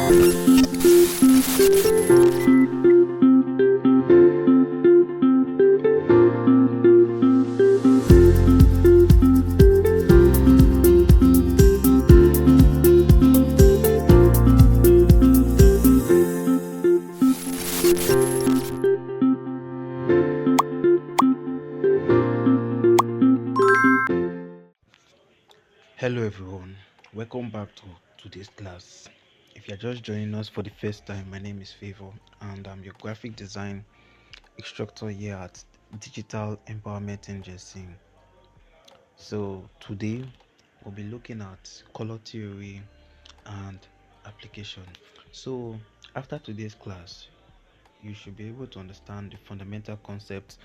Hello everyone, welcome back to today's class. If you're just joining us for the first time, my name is Favor and I'm your graphic design instructor here at Digital Empowerment Agency. So today we'll be looking at color theory and application. So after today's class, you should be able to understand the fundamental concepts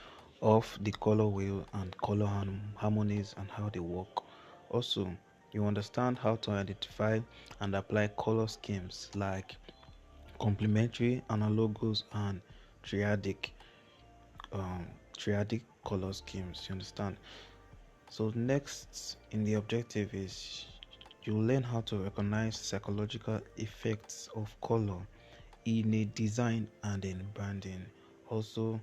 of the color wheel and color harmonies and how they work. Also, you understand how to identify and apply color schemes like complementary, analogous, and triadic um, triadic color schemes. You understand? So next in the objective is you learn how to recognize psychological effects of color in a design and in branding. Also,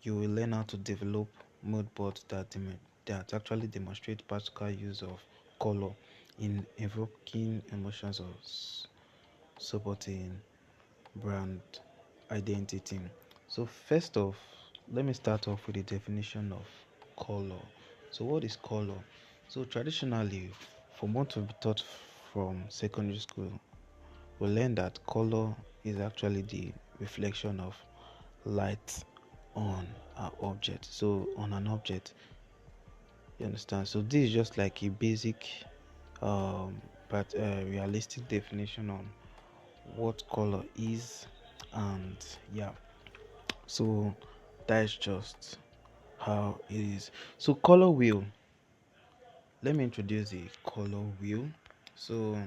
you will learn how to develop mood boards that actually demonstrate practical use of color in evoking emotions or supporting brand identity. So first off, let me start off with the definition of color. So what is color? So traditionally, from what we've been taught from secondary school, we learn that color is actually the reflection of light on an object. So on an object, you understand? So this is just like a basic but realistic definition on what color is, and yeah, so that is just how it is. So color wheel, let me introduce the color wheel. So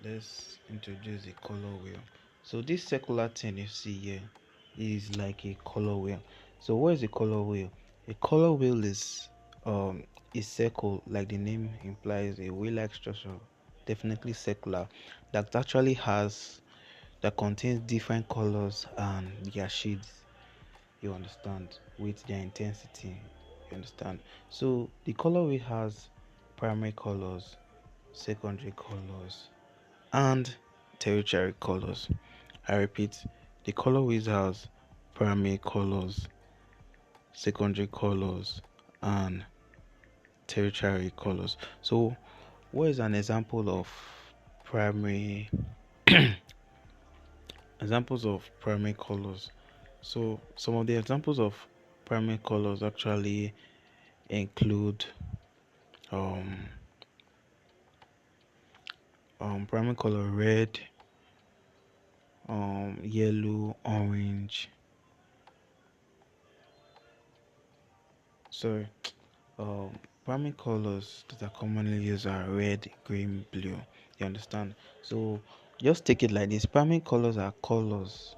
let's introduce the color wheel. So this circular thing you see here is like a color wheel. So what is a color wheel? A color wheel is a circle, like the name implies, a wheel-like structure, definitely circular, that actually has that contains different colors and their shades, you understand, with their intensity, you understand. So the color wheel has primary colors, secondary colors, and tertiary colors. I repeat, the color wheel has primary colors, secondary colors, and tertiary colors. So what is an example of primary examples of primary colors? So some of the examples of primary colors actually include um, primary color red, yellow, orange. So primary colors that are commonly used are red, green, blue. You understand? So just take it like this. Primary colors are colors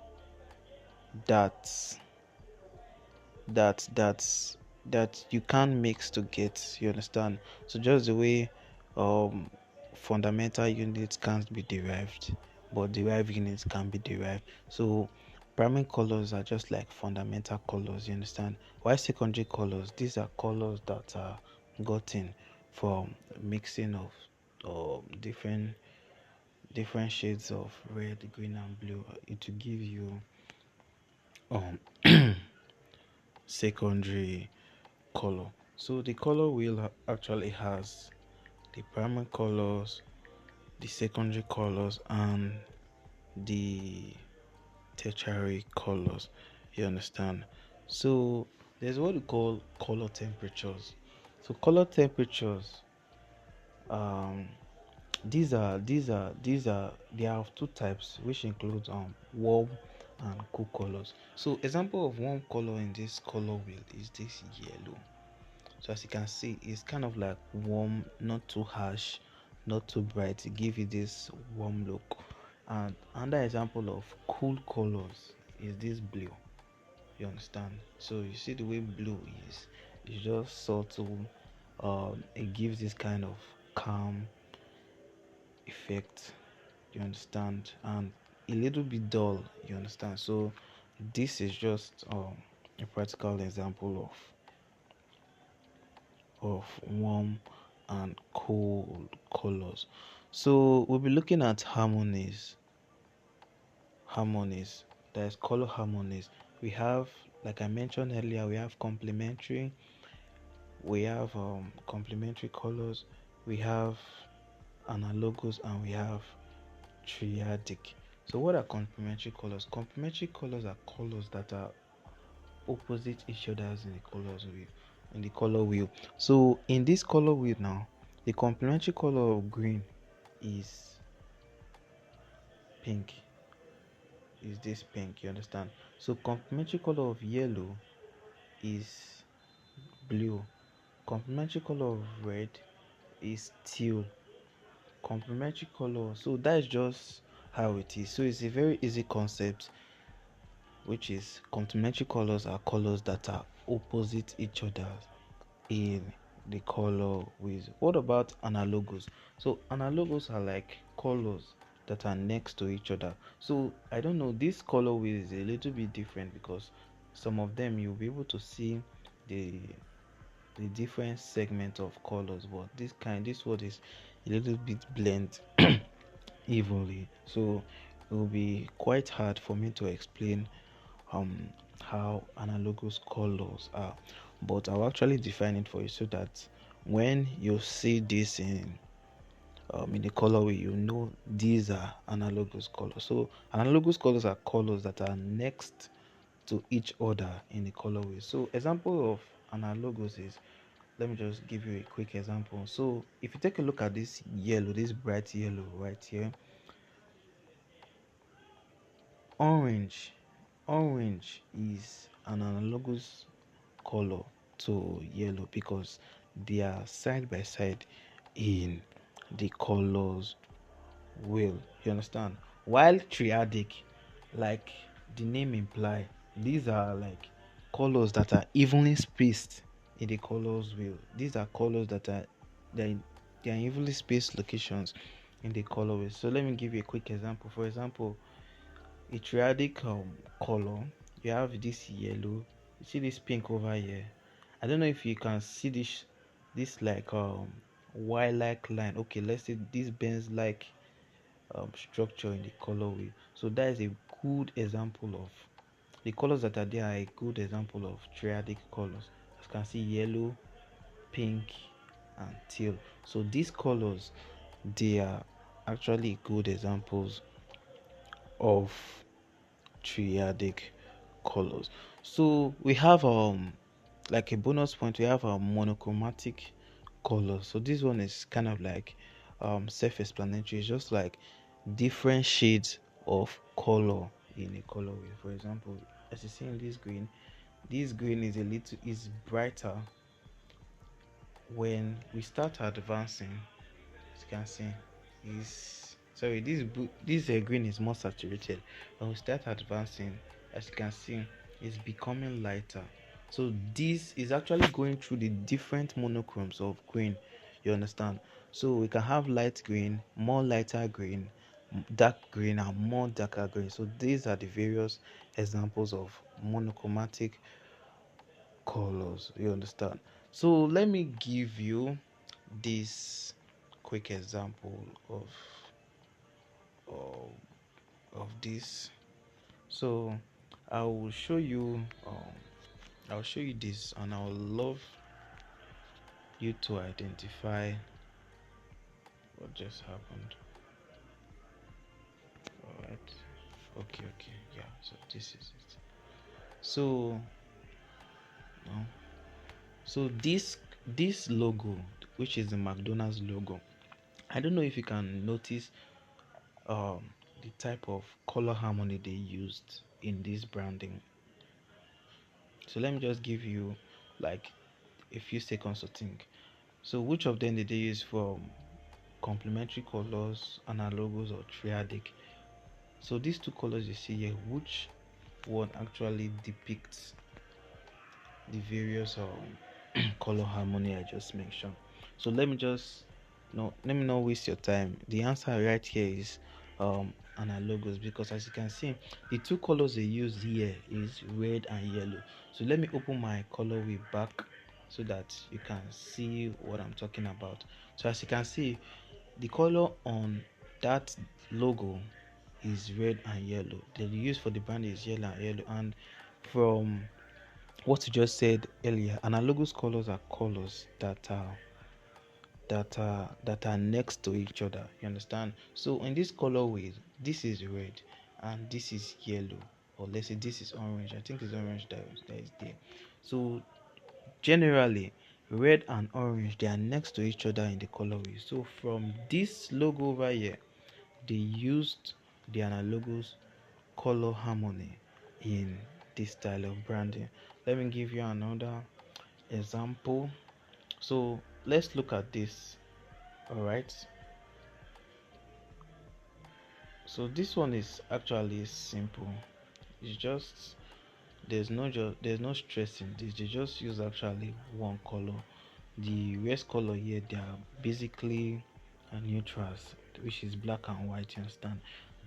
that that's that you can't mix to get, you understand. So just the way um fundamental units can't be derived, but derived units can be derived. So primary colors are just like fundamental colors, you understand. While secondary colors, these are colors that are gotten from mixing of different shades of red, green, and blue. It will give you um secondary color. So the color wheel actually has the primary colors, the secondary colors, and the tertiary colors. You understand? So there's what we call color temperatures. So color temperatures, um, these are they are of two types, which includes warm and cool colors. So example of warm color in this color wheel is this yellow. So as you can see, it's kind of like warm, not too harsh, not too bright, to give you this warm look. And another example of cool colors is this blue. You understand? So you see the way blue is, it's just subtle. It gives this kind of calm effect, you understand, and a little bit dull, you understand. So this is just a practical example of warm and cold colors. So we'll be looking at harmonies. There's color harmonies. We have, like I mentioned earlier, we have complementary, we have complementary colors, we have analogous, and we have triadic. So what are complementary colors? Complementary colors are colors that are opposite each other's in the color wheel. So in this color wheel now, the complementary color of green is pink. Is this pink? You understand? So complementary color of yellow is blue. Complementary color of red is teal. Complementary color. So that's just how it is. So it's a very easy concept, which is complementary colors are colors that are opposite each other in the color with. What about analogous? So analogous are like colors that are next to each other. So I don't know, this color with is a little bit different because some of them you'll be able to see the different segment of colors, but this word is a little bit blend evenly, so it will be quite hard for me to explain um how analogous colors are, but I'll actually define it for you so that when you see this in the colorway, you know these are analogous colors. So analogous colors are colors that are next to each other in the colorway. So example of analogous is, let me just give you a quick example. So if you take a look at this yellow, this bright yellow right here, orange orange is an analogous color to yellow because they are side by side in the colors wheel, you understand. While triadic, like the name imply, these are like colors that are evenly spaced in the colors wheel. These are colors that are they they are evenly spaced locations in the colorway. So let me give you a quick example. For example, a triadic color, you have this yellow, you see this pink over here. I don't know if you can see this like y like line. Okay, let's say this Benz like structure in the colorway. So that is a good example of the colors that are there are a good example of triadic colors. As you can see, yellow, pink, and teal. So these colors, they are actually good examples of triadic colors. So we have like a bonus point, we have a monochromatic colors. So this one is kind of like self-explanatory. It's just like different shades of color in a colorway. For example, as you see in this green is a little is brighter. When we start advancing, as you can see, is sorry, this green is more saturated. When we start advancing, as you can see, it's becoming lighter. So this is actually going through the different monochromes of green, you understand. So we can have light green, more lighter green, dark green, and more darker green. So these are the various examples of monochromatic colors, you understand. So let me give you this quick example of, of this. So I will show you I'll show you this, and I would love you to identify what just happened. All right, okay, yeah, so this is it. So uh, so this logo, which is the McDonald's logo, I don't know if you can notice um the type of color harmony they used in this branding. So let me just give you like a few seconds to think. So which of them did they use for complementary colors, analogous, or triadic? So these two colors you see here, which one actually depicts the various color harmony I just mentioned? So let me just No, let me not waste your time. The answer right here is analogous, because as you can see, the two colors they use here is red and yellow. So let me open my color wheel back so that you can see what I'm talking about. So as you can see, the color on that logo is red and yellow. The use for the brand is yellow and yellow. And from what you just said earlier, analogous colors are colors that are next to each other. You understand? So in this colorway, this is red and this is yellow, or let's say this is orange. I think it's orange that is there. So generally, red and orange, they are next to each other in the colorway. So from this logo over here, they used the analogous color harmony in this style of branding. Let me give you another example. So let's look at this. All right, so this one is actually simple. It's just there's no stress in this. They just use actually one color. The rest color here, they are basically neutrals, which is black and white. You understand?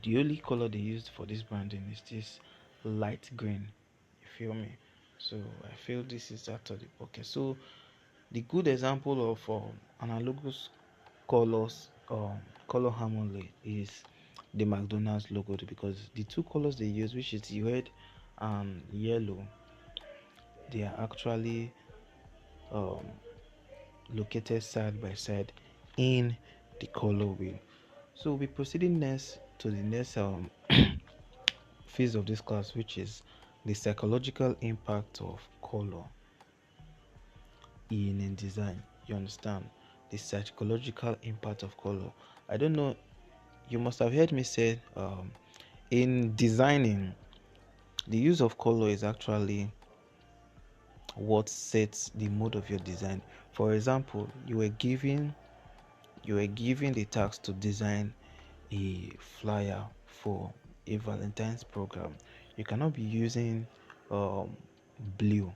The only color they used for this branding is this light green. You feel me? So I feel this is actually okay. So the good example of analogous colors, color harmony, is the McDonald's logo, because the two colors they use, which is red and yellow, they are actually um, located side by side in the color wheel. So we'll be proceeding next to the next phase of this class, which is the psychological impact of color in design. You understand? The psychological impact of color. I don't know, you must have heard me say in designing, the use of color is actually what sets the mood of your design. For example, you were given the task to design a flyer for a Valentine's program. You cannot be using um, blue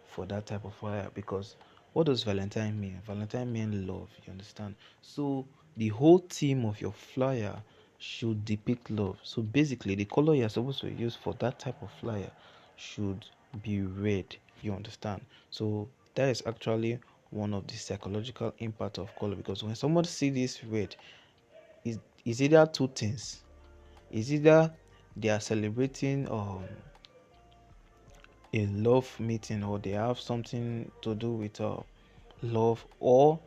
for that type of flyer, because what does Valentine mean? Valentine mean love, you understand? So the whole theme of your flyer should depict love. So basically, the color you're supposed to use for that type of flyer should be red, you understand? So that is actually one of the psychological impact of color, because when someone see this red, is either two things. Is either they are celebrating a love meeting, or they have something to do with love, or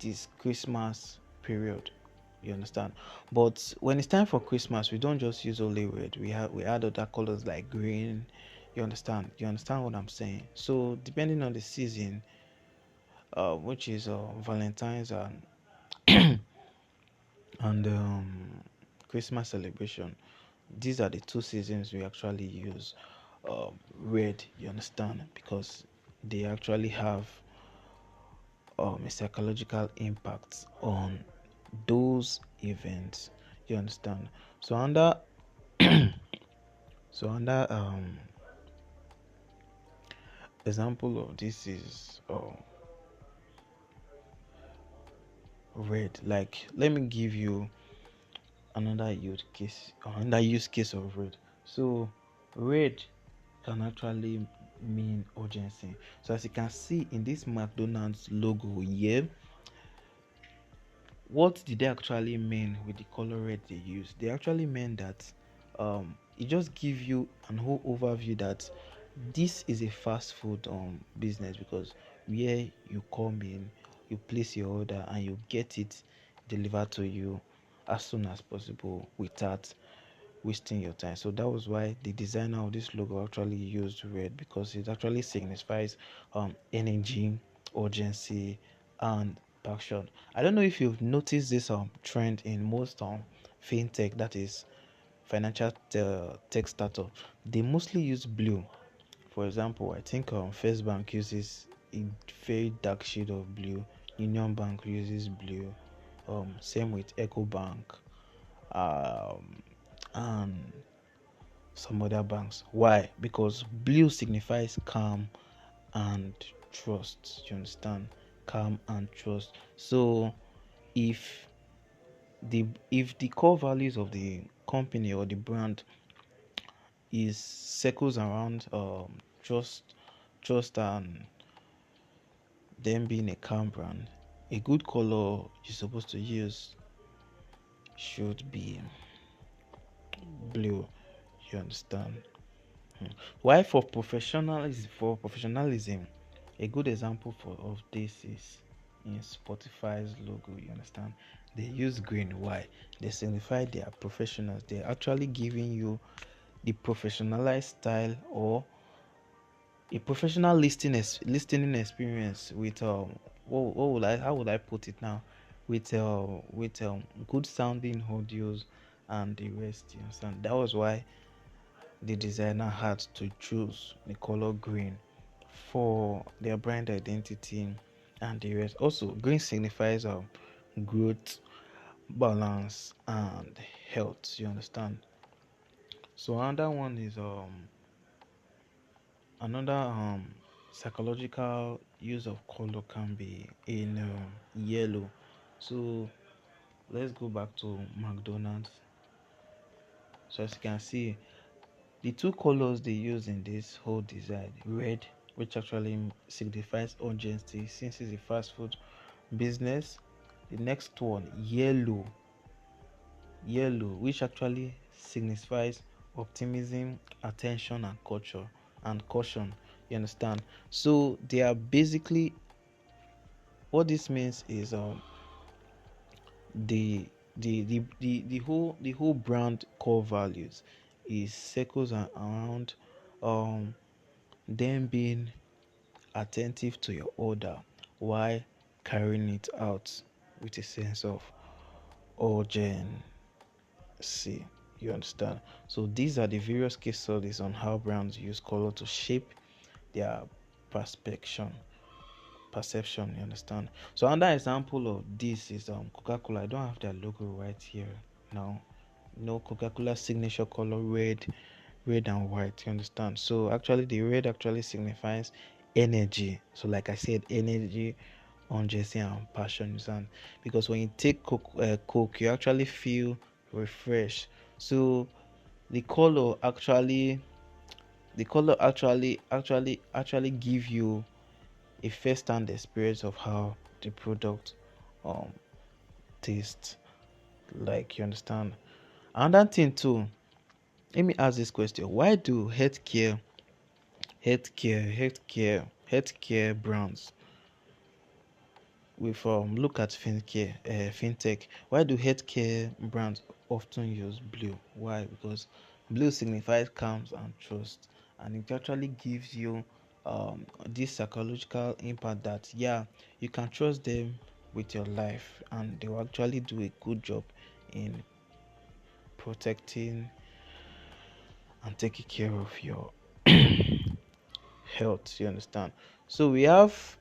this Christmas period, you understand? But when it's time for Christmas, we don't just use only red. We add other colors like green. You understand what I'm saying? So depending on the season, which is Valentine's and Christmas celebration, these are the two seasons we actually use red, you understand, because they actually have a psychological impact on those events, you understand. So under so under example of this is red. Like, let me give you another use case of red. So red can actually mean urgency. So as you can see in this McDonald's logo here, what did they actually mean with the color red they use? They actually meant that it just give you an whole overview that this is a fast food business, because where you come in, you place your order and you get it delivered to you as soon as possible without wasting your time. So that was why the designer of this logo actually used red, because it actually signifies energy, urgency, and passion. I don't know if you've noticed this trend in most fintech, that is financial tech startup. They mostly use blue. For example, I think First Bank uses a very dark shade of blue. Union Bank uses blue. Same with Echo Bank. And some other banks. Why? Because blue signifies calm and trust. You understand? Calm and trust. So if the core values of the company or the brand is circles around trust and them being a calm brand, a good color you're supposed to use should be blue. You understand? Why for professionalism, a good example of this is in Spotify's logo. You understand? They use green. Why? They signify they are professionals. They're actually giving you the professionalized style or a professional listening experience with what would I how would I put it now, with good sounding audios and the rest. You understand? That was why the designer had to choose the color green for their brand identity and the rest. Also, green signifies growth, balance, and health. You understand? So another one is another psychological use of color can be in yellow. So let's go back to McDonald's. So as you can see, the two colors they use in this whole design, red, which actually signifies urgency since it's a fast food business. The next one, yellow, which actually signifies optimism, attention, and culture and caution. You understand? So they are basically, what this means is the the whole brand core values is circles around um them being attentive to your order while carrying it out with a sense of urgency. You understand? So these are the various case studies on how brands use color to shape their perspection perception. You understand? So another example of this is Coca-Cola. I don't have their logo right here now. Coca-Cola signature color red and white. You understand? So actually the red actually signifies energy. So like I said, energy, urgency, and passion. You understand? Because when you take coke, you actually feel refreshed. So the color actually actually give you a first-hand experience of how the product um tastes like. You understand? Another thing too, let me ask this question: why do healthcare brands with look at fintech, why do healthcare brands often use blue? Why? Because blue signifies calms and trust, and it actually gives you this psychological impact that, yeah, you can trust them with your life and they will actually do a good job in protecting and taking care of your health. You understand? So we have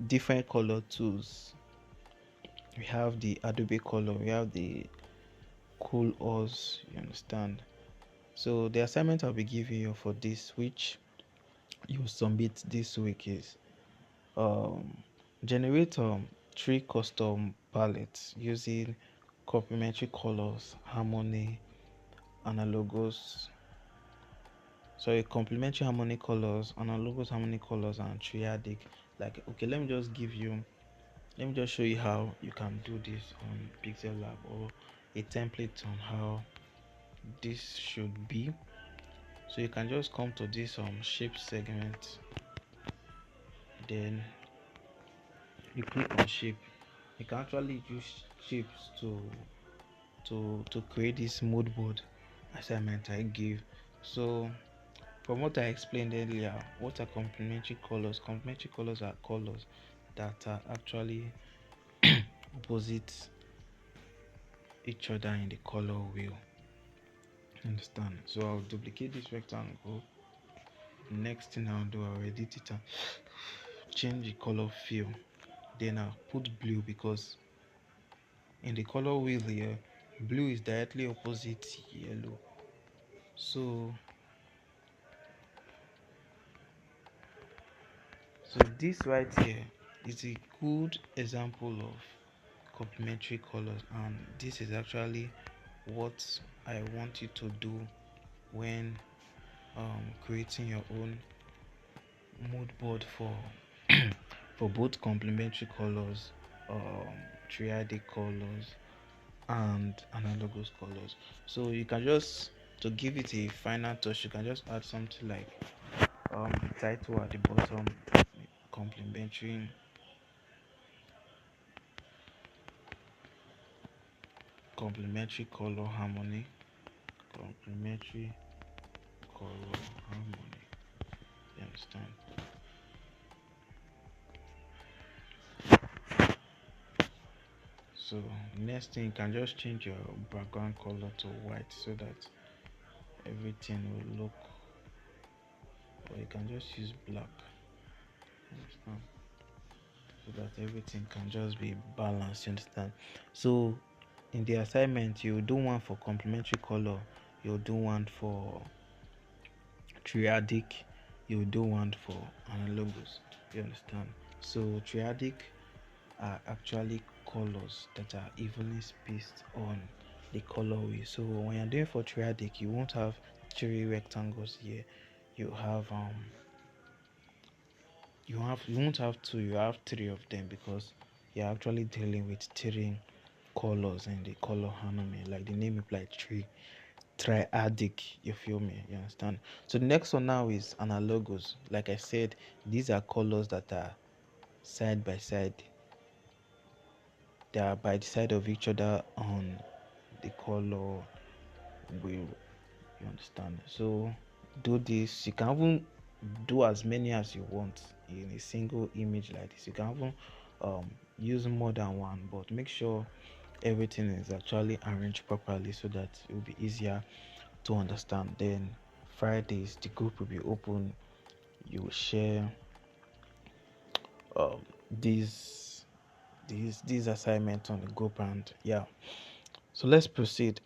different color tools. We have the Adobe color, we have the Cool Oz. You understand? So the assignment I'll be giving you for this, which you submit this week, is um generate three custom palettes using complementary colors, harmony, analogous complementary harmony colors, analogous harmony colors, and triadic. Like, okay, let me just show you how you can do this on Pixel Lab, or a template on how this should be. So you can just come to this shape segment, then you click on shape. You can actually use shapes to create this mood board assignment I give. So from what I explained earlier, what are complementary colors? Complementary colors are colors that are actually opposite each other in the color wheel. Understand? So I'll duplicate this rectangle. Next thing I'll do, I'll edit it and change the color fill. Then I'll put blue, because in the color wheel here, blue is directly opposite yellow. So this right here is a good example of complementary colors, and this is actually what I want you to do when creating your own mood board for for both complementary colors, um, triadic colors, and analogous colors. So you can just, to give it a final touch, you can just add something like the title at the bottom, complementary complementary color harmony, complementary color harmony. You understand? So next thing, you can just change your background color to white so that everything will look, or you can just use black. You understand? So that everything can just be balanced. You understand? So in the assignment, you do one for complementary color, you do one for triadic, you do one for analogous. You understand? So triadic are actually colors that are evenly spaced on the colorway. So when you're doing for triadic, you won't have three rectangles here. You have you won't have two, you have three of them, because you're actually dealing with three colors in the color harmony, like the name implies, three triadic. You feel me? You understand? So the next one now is analogous. Like I said, these are colors that are side by side, they are by the side of each other on the color wheel. You understand? So do this. You can even do as many as you want in a single image like this. You can even use more than one, but make sure everything is actually arranged properly so that it will be easier to understand. Then Fridays the group will be open. You will share um, these these assignments on the group, and yeah. So let's proceed.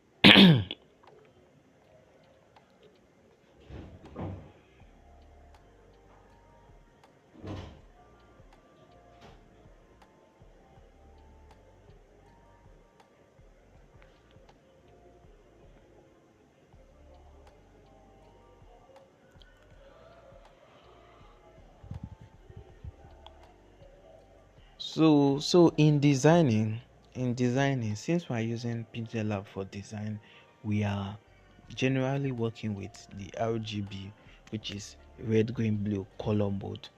So in designing, since we are using Pixel Lab for design, we are generally working with the RGB, which is red, green, blue color mode,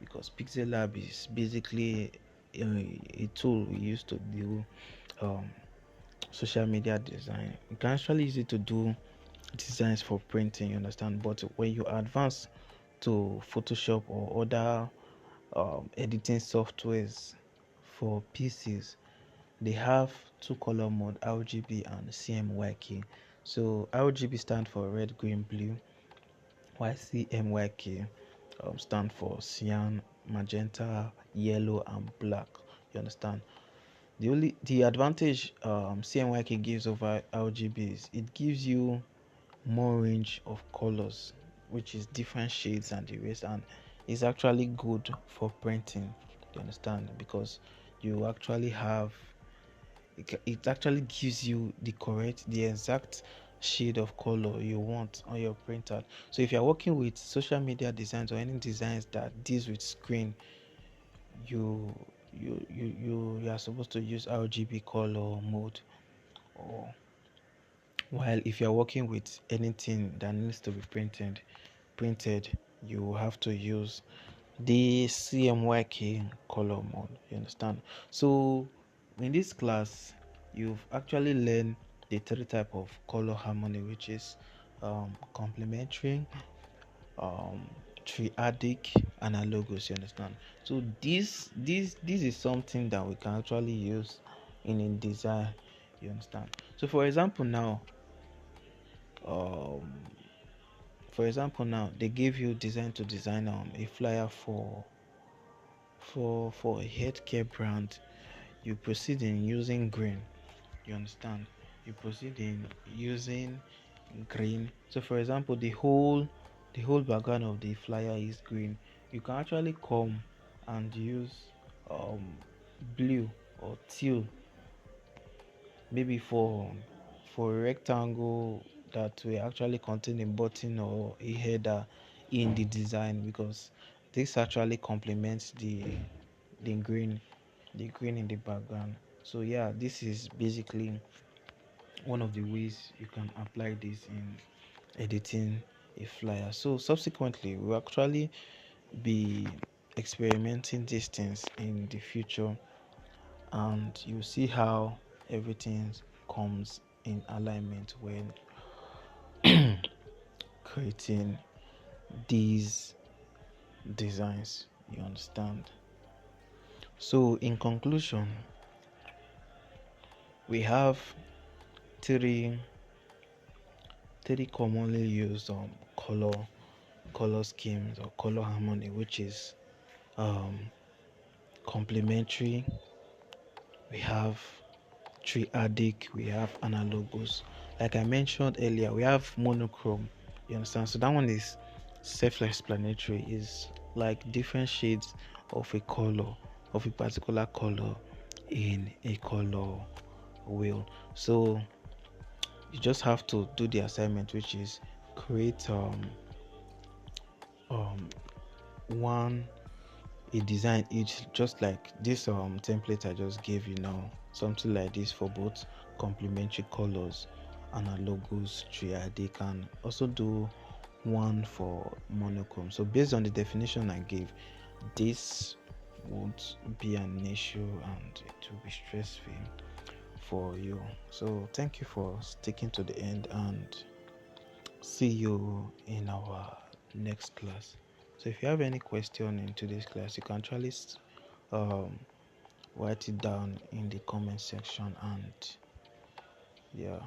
because Pixel Lab is basically a tool we use to do um, social media design. You can actually use it to do designs for printing, you understand. But when you advance to Photoshop or other editing softwares for PCs, they have two color mode, RGB and CMYK. So RGB stand for red, green, blue, while CMYK stand for cyan, magenta, yellow, and black. You understand? The advantage CMYK gives over RGB is it gives you more range of colors, which is different shades and the rest, and it's actually good for printing. You understand? Because you actually have it actually gives you the exact shade of color you want on your printer. So if you're working with social media designs or any designs that deals with screen, you you are supposed to use RGB color mode. Or while if you're working with anything that needs to be printed, you have to use the CMYK color mode. You understand? So in this class, you've actually learned the three type of color harmony, which is complementary, um, triadic, and analogous. You understand? So this is something that we can actually use in a design. You understand? So um, for example now they give you design to design a flyer for a healthcare brand. You proceed in using green. You understand? You proceed in using green. So for example, the whole background of the flyer is green. You can actually come and use um blue or teal maybe for a rectangle that will actually contain a button or a header in the design, because this actually complements the green the green in the background. So yeah, this is basically one of the ways you can apply this in editing a flyer. So subsequently we'll actually be experimenting these things in the future, and you see how everything comes in alignment when creating these designs, you understand. So in conclusion, we have three commonly used color schemes or color harmony, which is um complementary, we have triadic, we have analogous. Like I mentioned earlier, we have monochrome. You understand? So that one is self-explanatory. Is like different shades of a color, of a particular color in a color wheel. So you just have to do the assignment, which is create um one a design each, just like this template I just gave you now, something like this for both complementary colors, analogous, triadic, and also do one for monochrome. So based on the definition I gave, this would be an issue and it will be stress free for you. So thank you for sticking to the end, and see you in our next class. So if you have any question in today's class, you can actually um, write it down in the comment section, and yeah.